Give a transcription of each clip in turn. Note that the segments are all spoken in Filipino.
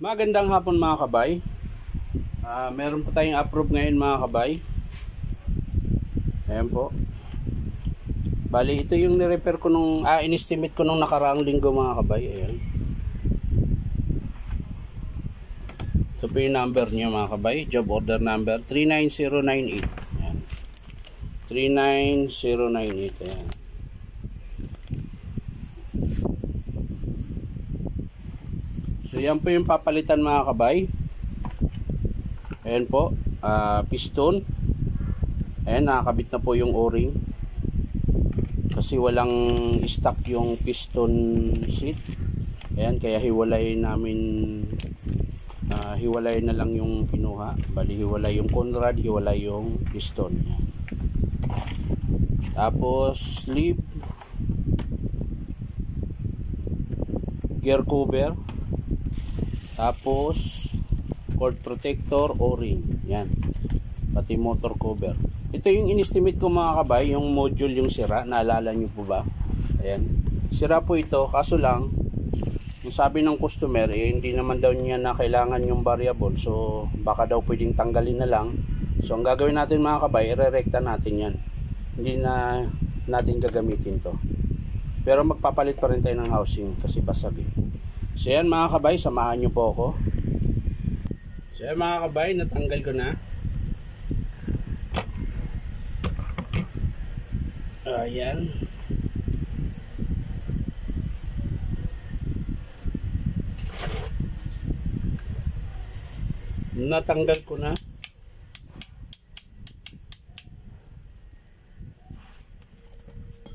Magandang hapon mga kabay. Meron po tayong approve ngayon mga kabay. Ayan po. Bali ito yung ni-repair ko nung in-estimate ko nung nakaraang linggo mga kabay. Ayan. Ito po yung number niya mga kabay. Job order number 39098. Ayan. 39098. Ayan. So yan po yung papalitan mga kabay. Ayan po, piston. Ayan, nakakabit na po yung o-ring. Kasi walang stock yung piston seat. Ayan, kaya hiwalay namin, hiwalay na lang yung kinuha. Bali hiwalay yung Conrad, hiwalay yung piston. Ayan. Tapos sleeve, gear cover, tapos cord protector, o-ring. Yan. Pati motor cover. Ito yung in-estimate ko mga kabay, yung module yung sira. Naalala nyo po ba? Ayan. Sira po ito. Kaso lang, yung sabi ng customer, hindi naman daw niya na kailangan yung variable. So, baka daw pwedeng tanggalin na lang. So, ang gagawin natin mga kabay, ire-recta natin yan. Hindi na natin gagamitin to. Pero magpapalit pa rin tayo ng housing kasi basag. So yan mga kabay, samahan nyo po ako. So yan mga kabay, natanggal ko na. Ayan. Natanggal ko na.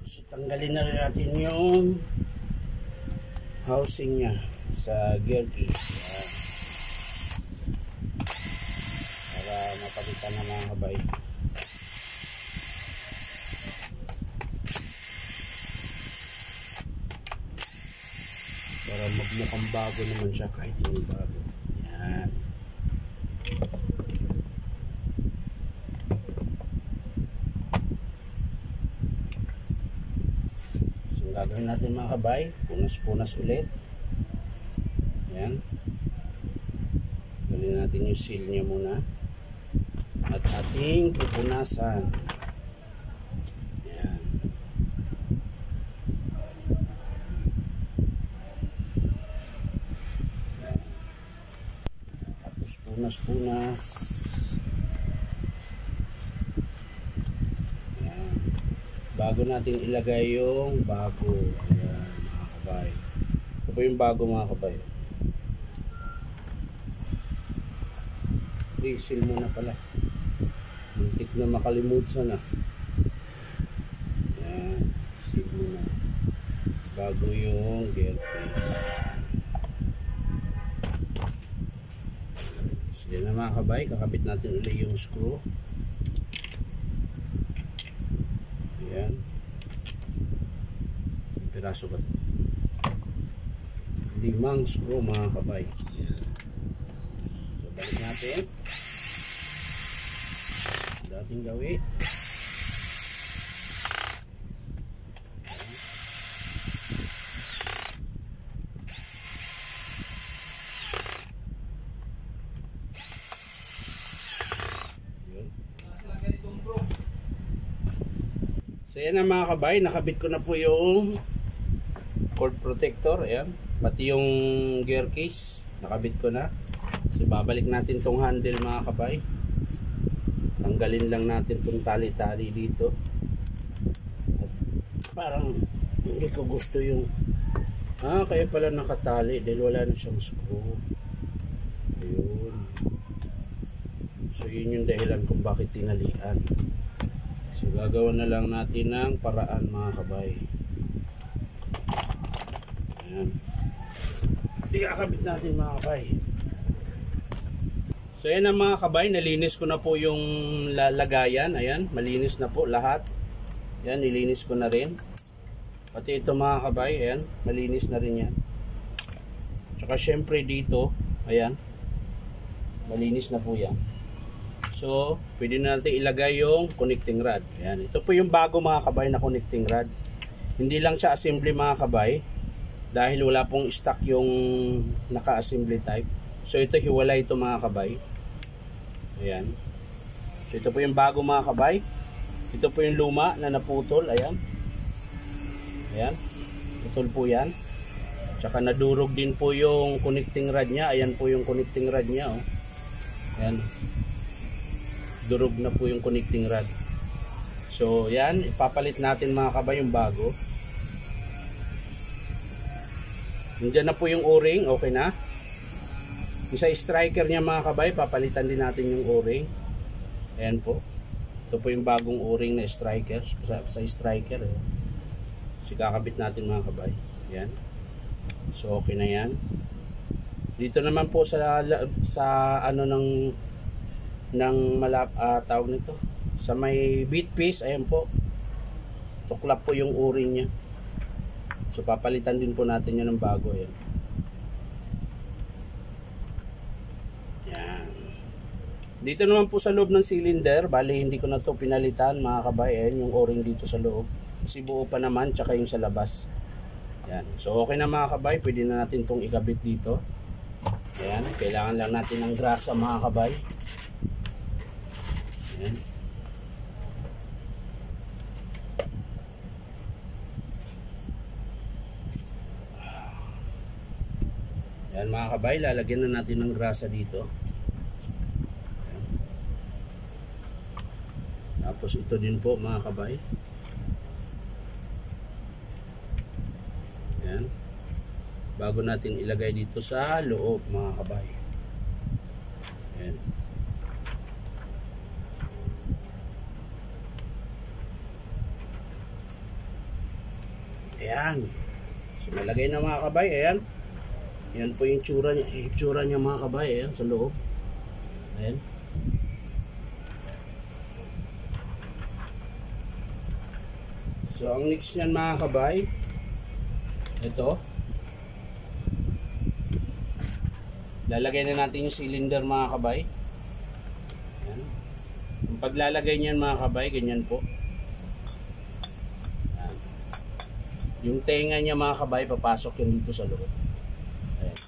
So tanggalin na natin yung housing niya sa gear case. Ayan. Para mapalitan na mga kabay. Para magmukhang bago naman siya kahit hindi bago. Ayan. So gagawin natin mga kabay, punas-punas ulit. Ayan. Gawin natin yung seal niya muna. At ating pupunasan. Ayan. Tapos punas-punas. Ayan. Bago natin ilagay yung bago. Ayan mga kabay. Ito po yung bago mga kabay. Seal muna pala. Muntik na makalimutan na. Ayan. Seal muna. Bago yung gear case. So yan na mga kabay. Kakabit natin ulit yung screw. Ayan. Piraso ba? 5 screw mga kabay. Ayan. So balik natin. Dating gawin. So yan ang mga kabay, nakabit ko na po yung cord protector. Ayan. Pati yung gear case nakabit ko na. So babalik natin tong handle mga kabay. Tanggalin lang natin itong tali-tali dito. At parang hindi ko gusto yung kaya pala nakatali dahil wala na siyang screw. Ayun. So yun yung dahilan kung bakit tinalian. So gagawin na lang natin ng paraan mga kabay. Ayan. Ikakabit natin mga kabay. So yan ang mga kabay, nalinis ko na po yung lagayan. Ayan, malinis na po lahat. Ayan, nilinis ko na rin. Pati ito mga kabay, ayan, malinis na rin yan. Tsaka syempre dito, ayan, malinis na po yan. So, pwede na natin ilagay yung connecting rod. Ayan, ito po yung bago mga kabay na connecting rod. Hindi lang siya assembly mga kabay. Dahil wala pong stock yung naka-assembly type. So ito hiwalay ito mga kabay. Ayan. So ito po yung bago mga kabay. Ito po yung luma na naputol. Ayan. Ayan. Putol po yan. Tsaka nadurog din po yung connecting rod niya. Ayan po yung connecting rod niya. Oh. Ayan. Durog na po yung connecting rod. So yan. Ipapalit natin mga kabay yung bago. Nandiyan na po yung o-ring. Okay na. Yung sa striker niya mga kabay, papalitan din natin yung o-ring. Ayan po. Ito po yung bagong o-ring na striker. Sa striker. Eh. So kakabit natin mga kabay. Ayan. So okay na yan. Dito naman po sa ano ng tawag nito. Sa may bead piece, ayan po. Tuklap po yung o-ring niya. So papalitan din po natin yan ng bago. Ayan. Dito naman po sa loob ng cylinder, bali hindi ko na to pinalitan mga kabay. Ayan yung o-ring dito sa loob. Kasi buo pa naman, tsaka yung sa labas. Ayan. So okay na mga kabay, pwede na natin itong ikabit dito. Ayan, kailangan lang natin ng grasa mga kabay. Ayan. Ayan mga kabay, lalagyan na natin ng grasa dito. Tapos ito din po mga kabay. Ayan. Bago natin ilagay dito sa loob mga kabay. Ayan. Ayan. So nalagay na mga kabay. Ayan. Ayan po yung tsura niya. Tsura niya mga kabay. Ayan sa loob. Ayan. So ang next niyan mga kabay, ito, lalagay na natin yung cylinder mga kabay. Ayan. Ang paglalagay niyan mga kabay, ganyan po. Ayan. Yung tenga niya mga kabay, papasok yan dito sa loob. Ayan.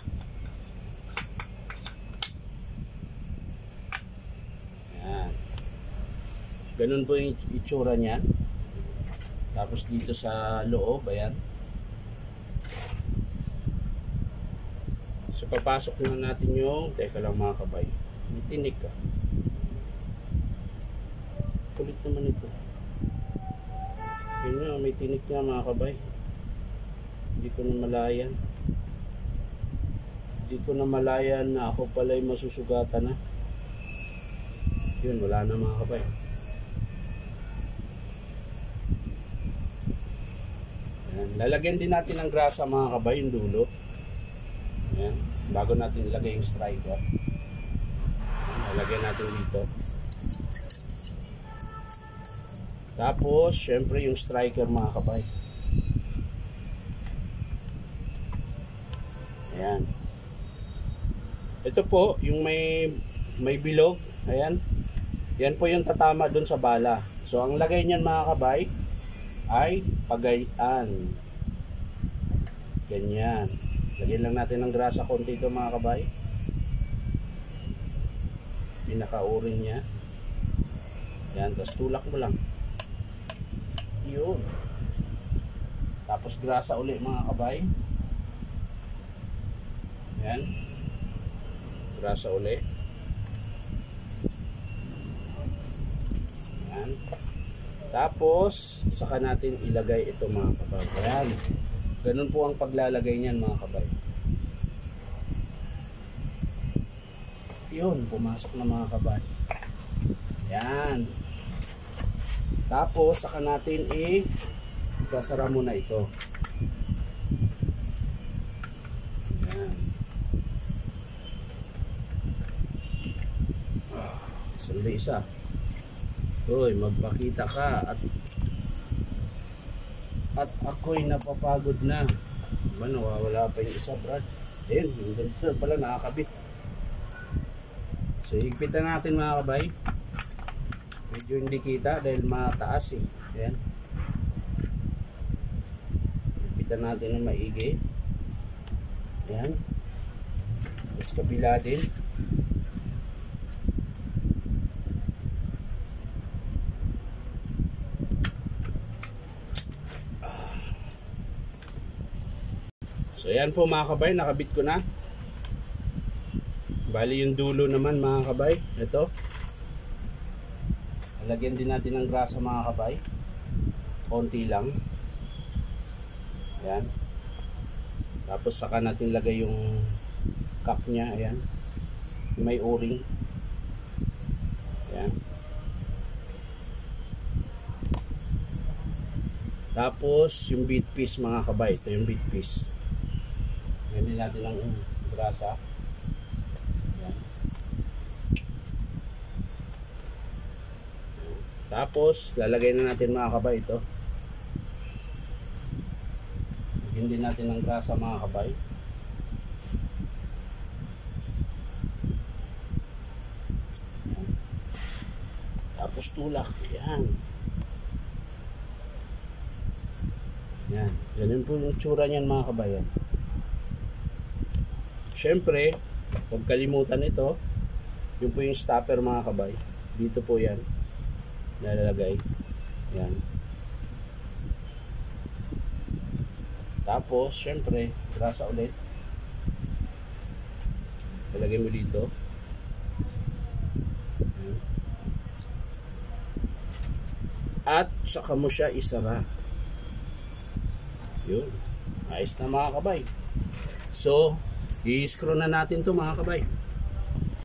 Ayan. Ganun po yung itsura niya. Tapos dito sa loob, ayan. So papasok na natin yung, teka lang mga kabay. May tinik ka. Kulit naman ito. Yun nga, may tinik nga mga kabay. Hindi ko na malayan. Hindi ko na malayan na ako pala'y masusugatan na. Yun, wala na mga kabay. Lalagyan din natin ng grasa mga kabay yung dulo. Ayan. Bago natin ilagay yung striker. Lalagyan natin dito. Tapos syempre yung striker mga kabay. Ayan. Ito po yung may bilog. Ayan. Yan po yung tatama dun sa bala. So ang lagay niyan mga kabay ay pagayan. Ganyan. Lagyan lang natin ng grasa konti ito mga kabay. Pinaka-o-ring niya. Yan. Tapos tulak mo lang. Yun. Tapos grasa uli mga kabay. Yan. Grasa uli. Yan. Tapos saka natin ilagay ito mga kabay. Ayan. Ganun po ang paglalagay niyan mga kabay. Yun, pumasok na mga kabay. Ayan. Tapos saka natin sasara muna ito. Ayan. Sandali isa. Hoy, magpakita ka at ako'y napapagod na. Diba, nawawala pa yung isa, Brad. Ayun, yung dancer pala nakakabit. So, higpitan natin mga kabay. Medyo hindi kita dahil mataas eh. Ayan. Higpitan natin ng maigi. Ayan. Tapos kabila din. So yan po mga kabay, nakabit ko na. Bali yung dulo naman mga kabay, ito. Lagyan din natin ng grasa mga kabay. Konti lang. Ayan. Tapos saka natin lagay yung cup niya, ayan. May o-ring. Ayan. Tapos yung bead piece mga kabay, ito yung bead piece. Lagyan din natin ng grasa. Tapos, lalagay na natin mga kabay ito. Lagyan din natin ng grasa mga kabay. Ayan. Tapos tulak. Ayan. Ayan. Ganun po yung tsura niyan mga kabayan. Siyempre, huwag kalimutan ito. Yun po yung stopper mga kabay. Dito po yan. Nalalagay. Yan. Tapos, syempre, grasa ulit. Lalagay mo dito. Yan. At saka mo siya isara. Yun. Ayos na mga kabay. So, i-screw na natin to mga kabay.